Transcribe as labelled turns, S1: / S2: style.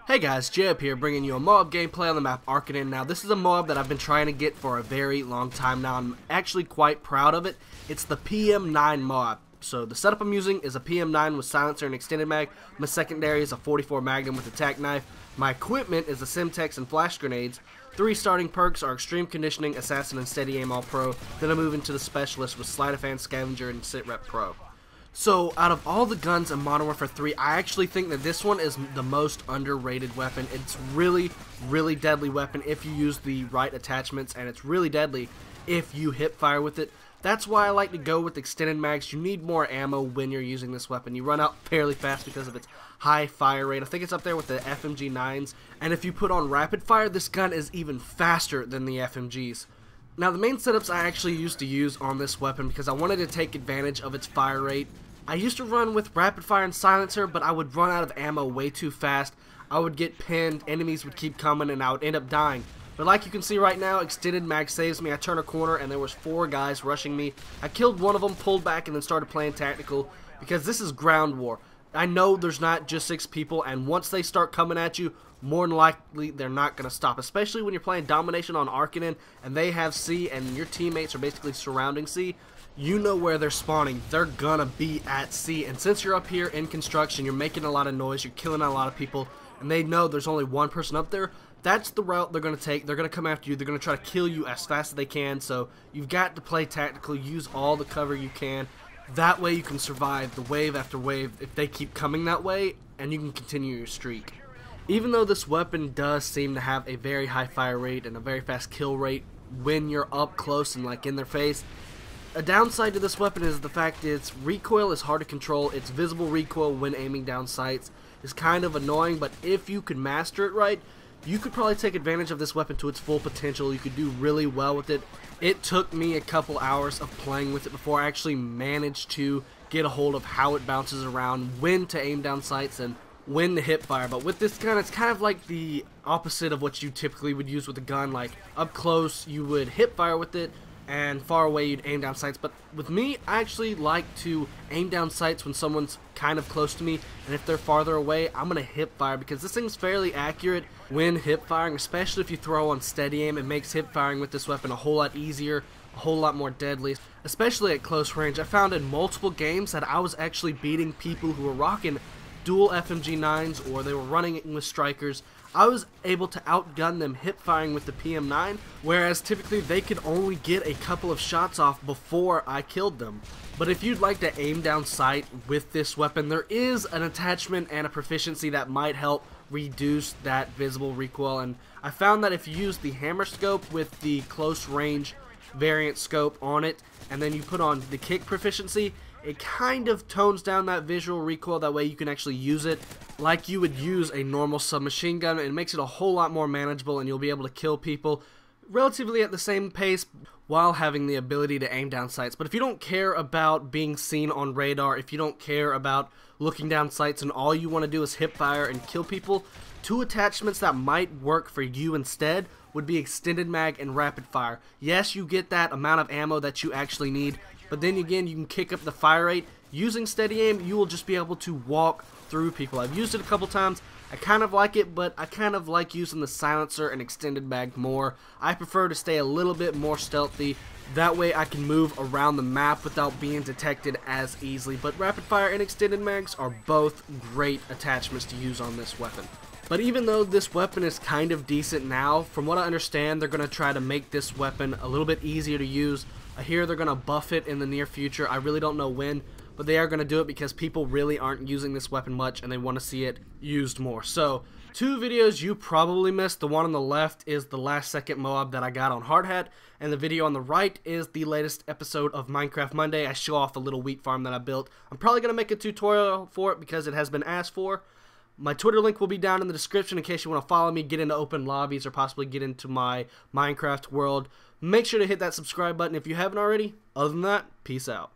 S1: Hey guys, JHub here bringing you a MOAB gameplay on the map Arkaden. Now this is a MOAB that I've been trying to get for a very long time now. I'm actually quite proud of it. It's the PM-9 MOAB. So the setup I'm using is a PM-9 with silencer and extended mag. My secondary is a 44 Magnum with attack knife. My equipment is a Simtex and flash grenades. 3 starting perks are Extreme Conditioning, Assassin, and Steady Aim All Pro. Then I move into the Specialist with Sleight of Hand, Scavenger, and Sit Rep Pro. So, out of all the guns in Modern Warfare 3, I actually think that this one is the most underrated weapon. It's really deadly weapon if you use the right attachments, and it's really deadly if you hip fire with it. That's why I like to go with extended mags. You need more ammo when you're using this weapon. You run out fairly fast because of its high fire rate. I think it's up there with the FMG9s, and if you put on rapid fire, this gun is even faster than the FMGs. Now the main setups I actually used to use on this weapon because I wanted to take advantage of its fire rate. I used to run with rapid fire and silencer, but I would run out of ammo way too fast. I would get pinned, enemies would keep coming, and I would end up dying. But like you can see right now, extended mag saves me. I turn a corner and there was 4 guys rushing me. I killed one of them, pulled back, and then started playing tactical because this is ground war. I know there's not just 6 people, and once they start coming at you, more than likely they're not going to stop, especially when you're playing domination on Arkaden and they have C and your teammates are basically surrounding C. You know where they're spawning. They're gonna be at C, and since you're up here in construction, you're making a lot of noise, you're killing a lot of people, and they know there's only one person up there. That's the route they're going to take. They're going to come after you. They're going to try to kill you as fast as they can, so you've got to play tactical, use all the cover you can. That way you can survive the wave after wave if they keep coming that way, and you can continue your streak. Even though this weapon does seem to have a very high fire rate and a very fast kill rate when you're up close and like in their face, a downside to this weapon is the fact its recoil is hard to control. Its visible recoil when aiming down sights is kind of annoying, but if you could master it right, you could probably take advantage of this weapon to its full potential. You could do really well with it. It took me a couple hours of playing with it before I actually managed to get a hold of how it bounces around, when to aim down sights, and when to hip fire. But with this gun, it's kind of like the opposite of what you typically would use with a gun. Like up close you would hip fire with it, and far away you'd aim down sights. But with me, I actually like to aim down sights when someone's kind of close to me, and if they're farther away, I'm gonna hip fire because this thing's fairly accurate when hip firing, especially if you throw on steady aim. It makes hip firing with this weapon a whole lot easier, a whole lot more deadly, especially at close range. I found in multiple games that I was actually beating people who were rocking dual FMG9s or they were running it with strikers. I was able to outgun them hip firing with the PM-9, whereas typically they could only get a couple of shots off before I killed them. But if you'd like to aim down sight with this weapon, there is an attachment and a proficiency that might help reduce that visible recoil, and I found that if you use the hammer scope with the close range variant scope on it, and then you put on the kick proficiency, it kind of tones down that visual recoil. That way you can actually use it like you would use a normal submachine gun. It makes it a whole lot more manageable, and you'll be able to kill people relatively at the same pace while having the ability to aim down sights. But if you don't care about being seen on radar, if you don't care about looking down sights and all you want to do is hip fire and kill people, 2 attachments that might work for you instead would be extended mag and rapid fire. Yes, you get that amount of ammo that you actually need, but then again, you can kick up the fire rate. Using steady aim, you will just be able to walk through people. I've used it a couple times. I kind of like it, but I kind of like using the silencer and extended mag more. I prefer to stay a little bit more stealthy. That way I can move around the map without being detected as easily. But rapid fire and extended mags are both great attachments to use on this weapon. But even though this weapon is kind of decent now, from what I understand, they're going to try to make this weapon a little bit easier to use. I hear they're going to buff it in the near future. I really don't know when, but they are going to do it because people really aren't using this weapon much and they want to see it used more. So, 2 videos you probably missed. The one on the left is the last second MOAB that I got on Hard Hat, and the video on the right is the latest episode of Minecraft Monday. I show off a little wheat farm that I built. I'm probably going to make a tutorial for it because it has been asked for. My Twitter link will be down in the description in case you want to follow me, get into open lobbies, or possibly get into my Minecraft world. Make sure to hit that subscribe button if you haven't already. Other than that, peace out.